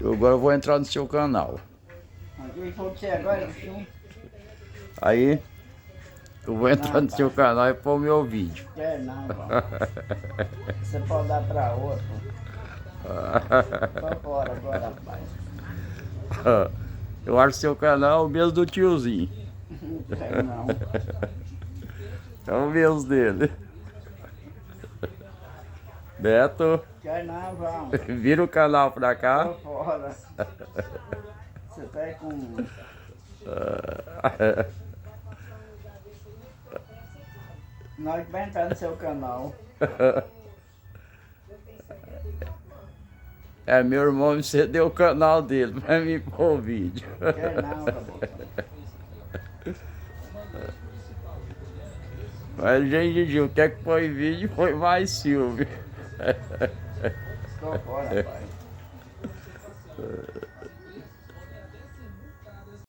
Eu agora vou entrar no seu canal. Quem falou que você agora, bicho? Aí, eu vou entrar Não, no seu pai. canal e pôr o meu vídeo. Quer não, vamos. Você pode dar pra outro. Tô fora agora, rapaz. Eu acho seu canal o mesmo do tiozinho. Não quer não. É o mesmo dele. Beto, Quer não, vamos. vira o canal pra cá. Tô fora. Você tá com... Nós vai entrar no seu canal. É, meu irmão me cedeu o canal dele pra mim pôr o vídeo. Quer não, rapaz. Mas, gente, o que é que foi vídeo foi mais Silvio. Tô fora, rapaz.